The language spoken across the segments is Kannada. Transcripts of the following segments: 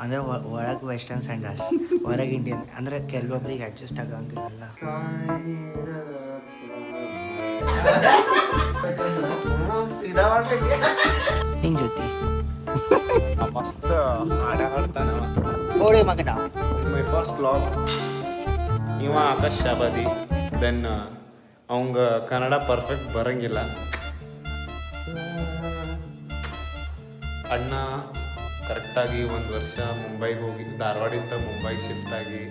ಅಂದರೆ ಒಳಗೆ ವೆಸ್ಟರ್ನ್ ಸಂಡಾಸ್ ಹೊರಗೆ ಇಂಡಿಯನ್ ಅಂದರೆ ಕೆಲವೊಬ್ರಿಗೆ ಅಡ್ಜಸ್ಟ್ ಆಗಂಗಿಲ್ಲ. ನಿನ್ ಜೊತೆ ಮಸ್ತ್ ಹಾಡ ಹಾಡ್ತಾನವ. ಗೋಡೆ ಮಗನ ಮೈ ಫಸ್ಟ್ ಲಾಗ್ ಇವ ಆಕಾಶ್ ಶಾಬಾದಿ. ದೆನ್ ಅವಂಗ ಕನ್ನಡ ಪರ್ಫೆಕ್ಟ್ ಬರಂಗಿಲ್ಲ. ಅಣ್ಣ ಕರೆಕ್ಟಾಗಿ 1 ವರ್ಷ ಮುಂಬೈಗೆ ಹೋಗಿ ಧಾರವಾಡಿಂದ ಮುಂಬೈಗೆ ಶಿಫ್ಟ್ ಆಗಿ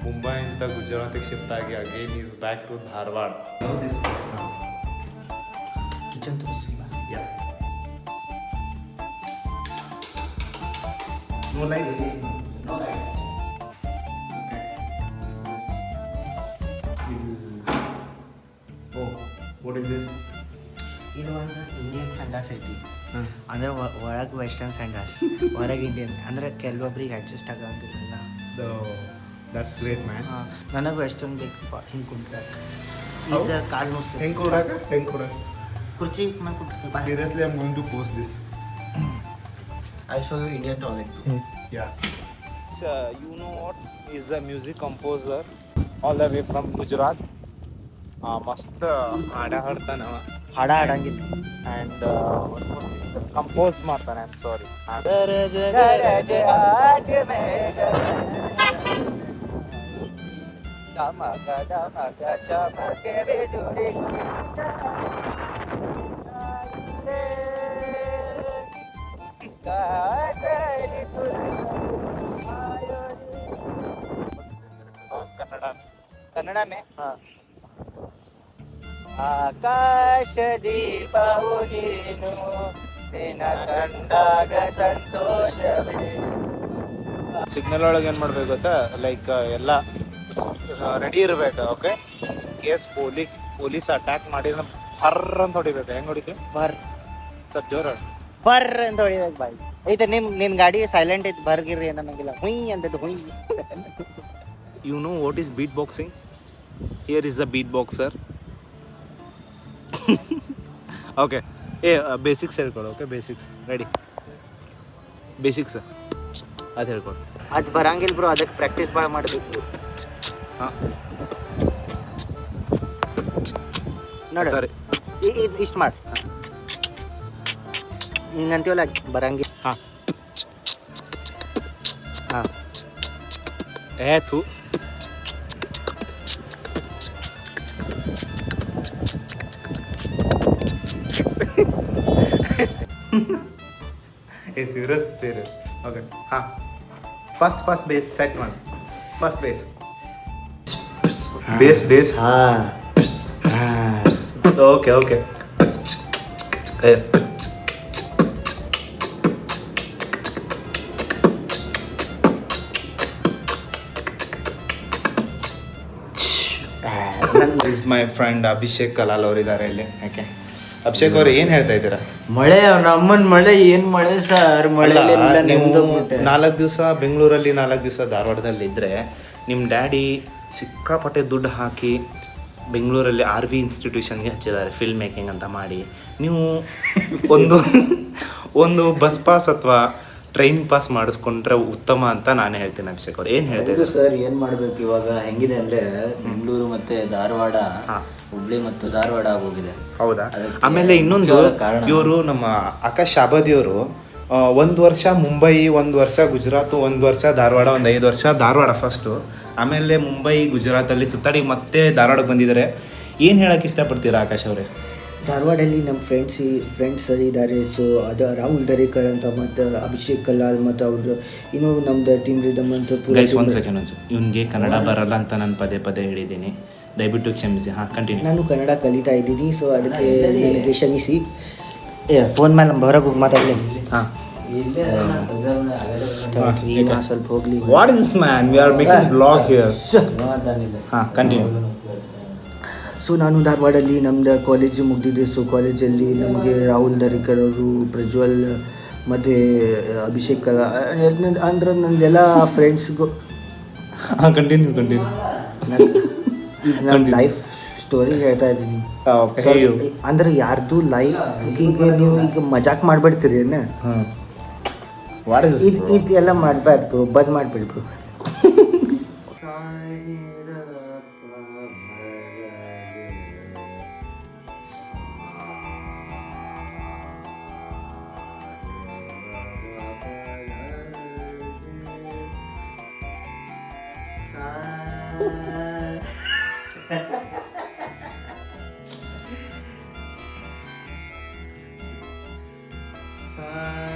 ಮುಂಬೈಯಿಂದ ಗುಜರಾತಿಗೆ ಶಿಫ್ಟ್ ಆಗಿ again is back to Dharwad. Kitchen ತೋರಿಸಿಲ್ಲ. No lights. No light. Oh, what is this? ಇದು ಒಂದು ಇಂಡಿಯನ್ ಸಂಡಾಸ್ ಐತಿ. ಅಂದರೆ ಒಳಗೆ ವೆಸ್ಟರ್ನ್ ಸಂಡಾಸ್ ಹೊರಗೆ ಇಂಡಿಯನ್ ಅಂದರೆ ಕೆಲವೊಬ್ರಿಗೆ ಅಡ್ಜಸ್ಟ್ ಆಗಂಗಿಲ್ಲ. That's great, man. ನನಗೆ ವೆಸ್ಟರ್ನ್ ಬೇಕು ಹಿಂಗೆ ಕುಂಟ್ರಾಕ. ಇದು ಕಾಲು ಮುಸ್ತು ಹೆಂಗೆ ಕೊಡಾಕ ಕುರ್ಚಿ ಮೇಲೆ ಕುಂಟ್ರಿ. Seriously, I'm going to post this. I'll show you Indian toilet. Yeah. So, you know what is a music composer all the way from Gujarat. ಮಸ್ತ್ ಹಾಡ ಹಾಡ್ತಾನವ. ಹಾಡ ಹಾಡಂಗಿಲ್ಲ. ಆ್ಯಂಡ್ ಕಂಪೋಸ್ ಮಾಡ್ತಾನೆ. I am sorry. ಕನ್ನಡ ಮೇ ಆಕಾಶ ದೀಪವು ನೀನು ನಿನ್ನ ಕಂಡಾಗ ಸಂತೋಷವೇ. ಸಿಗ್ನಲ್ ಒಳಗೆ ಏನು ಮಾಡ್ಬೇಕು ಗೊತ್ತಾ, ಲೈಕ್ ಎಲ್ಲ ರೆಡಿ ಇರಬೇಕು. ಓಕೆ, ಕೇಸ್ ಪೊಲೀಸ್ ಅಟ್ಯಾಕ್ ಮಾಡಿದ್ರೆ ಹರ್ರ ಅಂತ ಹೊಡಿಬೇಕು. ಹೆಂಗೆ ಹೊಡಿತೀವಿ? ಬರ್ ಸ್ವಲ್ಪ ಜೋರ ಬರ್ರ ಅಂತ ಹೊಡಿಬೇಕು ಬಾಯಿ. ಐತೆ ನಿನ್ನ ಗಾಡಿ ಸೈಲೆಂಟ್ ಐತಿ, ಬರ್ಗಿರ್ರಿ ಏನನ್ನಂಗಿಲ್ಲ. ಹುಯ್ ಅಂತದ್ದು ಹುಯ್. You know what is beatboxing? Here is a beatboxer. Okay. Basics ಹೇಳ್ಕೊಡು. Okay, basics ready. ಬೇಸಿಕ್ಸ್ ಅದು ಹೇಳ್ಕೊಡು. ಅದು ಬರಂಗಿಲ್ಲ ಬ್ರೋ, ಅದಕ್ಕೆ ಪ್ರಾಕ್ಟೀಸ್ ಭಾಳ ಮಾಡಬೇಕು. ಹಾಂ, ನೋಡು ಸರಿ. ಇಷ್ಟು ಮಾಡಿ ಹಿಂಗಂತೀವಲ್ಲ, ಬರಂಗಿಲ್ಲ. ಹಾಂ ಹಾಂ ಥೂ. Serious serious. ಓಕೆ, ಹಾಂ. ಫಸ್ಟ್ ಬೇಸ್ ಸೆಟ್ ಮಾಡಿ. ಫಸ್ಟ್ ಬೇಸ್ ಹಾಂ. Okay okay. Is my friend Abhishek Kalal ಅವರಿದ್ದಾರೆ ಇಲ್ಲಿ. ಯಾಕೆ ಅಭಿಷೇಕ್ ಅವ್ರು ಏನು ಹೇಳ್ತಾ ಇದ್ದೀರಾ? ಮಳೆ ನಮ್ಮನ್ ಮಳೆ ಏನ್ ಮಳೆ ಸರ್, ಮಳೆ ನೀವು 4 ದಿವಸ ಬೆಂಗಳೂರಲ್ಲಿ 4 ದಿವಸ ಧಾರವಾಡದಲ್ಲಿ ಇದ್ದರೆ ನಿಮ್ಮ ಡ್ಯಾಡಿ ಸಿಕ್ಕಾಪಟ್ಟೆ ದುಡ್ಡು ಹಾಕಿ ಬೆಂಗಳೂರಲ್ಲಿ RV ಇನ್ಸ್ಟಿಟ್ಯೂಷನ್ಗೆ ಹಚ್ಚಿದ್ದಾರೆ ಫಿಲ್ಮ್ ಮೇಕಿಂಗ್ ಅಂತ ಮಾಡಿ. ನೀವು ಒಂದು ಬಸ್ ಪಾಸ್ ಅಥವಾ ಟ್ರೈನ್ ಪಾಸ್ ಮಾಡಿಸ್ಕೊಂಡ್ರೆ ಉತ್ತಮ ಅಂತ ನಾನು ಹೇಳ್ತೀನಿ. ಅಭಿಷೇಕ್ ಅವ್ರು ಏನು ಹೇಳ್ತಿದ್ರು ಸರ್? ಏನು ಮಾಡಬೇಕು ಇವಾಗ? ಹೆಂಗಿದೆ ಅಂದರೆ ಬೆಂಗಳೂರು ಮತ್ತು ಧಾರವಾಡ, ಹುಬ್ಳಿ ಮತ್ತು ಧಾರವಾಡ ಆಗೋಗಿದೆ. ಹೌದಾ? ಆಮೇಲೆ ಇನ್ನೊಂದು, ಇವರು ನಮ್ಮ ಆಕಾಶ್ ಶಾಬಾದಿ ಅವರು 1 ವರ್ಷ ಮುಂಬೈ, 1 ವರ್ಷ ಗುಜರಾತು, 1 ವರ್ಷ ಧಾರವಾಡ, ಒಂದು 5 ವರ್ಷ ಧಾರವಾಡ ಫಸ್ಟು, ಆಮೇಲೆ ಮುಂಬೈ ಗುಜರಾತಲ್ಲಿ ಸುತ್ತಾಡಿ ಮತ್ತೆ ಧಾರವಾಡಕ್ಕೆ ಬಂದಿದ್ದಾರೆ. ಏನು ಹೇಳೋಕ್ಕೆ ಇಷ್ಟಪಡ್ತೀರಾ ಆಕಾಶ್ ಅವರೇ? ಧಾರವಾಡಲ್ಲಿ ನಮ್ಮ ಫ್ರೆಂಡ್ಸ್ ಇದ್ದಾರೆ. ಸೊ ಅದು ರಾಹುಲ್ ದರೇಕರ್ ಅಂತ, ಮತ್ತು ಅಭಿಷೇಕ್ ಕಲಾಲ್, ಮತ್ತು ಅವ್ರದ್ದು ಇನ್ನೂ ನಮ್ದು ಟೀಮ್ ರಿದಮ್ ಅಂತ. ಗೈಸ್ ಒಂದು ಸೆಕೆಂಡ್, ಇವನಿಗೆ ಕನ್ನಡ ಬರಲ್ಲ ಅಂತ ನಾನು ಪದೇ ಹೇಳಿದ್ದೀನಿ, ದಯವಿಟ್ಟು ಕ್ಷಮಿಸಿ. ಹಾಂ, ಕಂಟಿನ್ಯೂ. ನಾನು ಕನ್ನಡ ಕಲಿತಾ ಇದ್ದೀನಿ, ಸೊ ಅದಕ್ಕೆ ನನಗೆ ಕ್ಷಮಿಸಿ. ಫೋನ್ ಮೇಲೆ ಹೊರಗೆ ಹೋಗಿ ಮಾತಾಡಲಿ. ಹಾಂ, ಸ್ವಲ್ಪ ಹೋಗಲಿ. What is this man, we are making blog here. ಹಾಂ, ಕಂಟಿನ್ಯೂ. ಸೊ ನಾನು ಧಾರವಾಡಲ್ಲಿ ನಮ್ಮದು ಕಾಲೇಜು ಮುಗಿದಿದೆ. ಸೊ ಕಾಲೇಜಲ್ಲಿ ನಮಗೆ ರಾಹುಲ್ ದರೇಕರ್ ಅವರು, ಪ್ರಜ್ವಲ್ ಮತ್ತು ಅಭಿಷೇಕ್ ಕಲಾ ಅಂದ್ರೆ ನಂದೆಲ್ಲ ಫ್ರೆಂಡ್ಸ್ಗೂ. ಹಾಂ, ಕಂಟಿನ್ಯೂ. ಈಗ ನನ್ನ ಲೈಫ್ ಸ್ಟೋರಿ ಹೇಳ್ತಾ ಇದ್ದೀನಿ. ಅಂದ್ರೆ ಯಾರ್ದು ಲೈಫ್ ಈಗ ನೀವು ಈಗ ಮಜಾಕ್ ಮಾಡಿಬಿಡ್ತೀರಿ ಏನು? ವಾಟ್ ಇಸ್ ಇದು ಇದು ಎಲ್ಲ ಮಾಡಬೇಡ ಬ್ರೋ, ಬಂದ್ ಮಾಡಿಬಿಡಿ ಬ್ರೋ. ಬ್ರೋ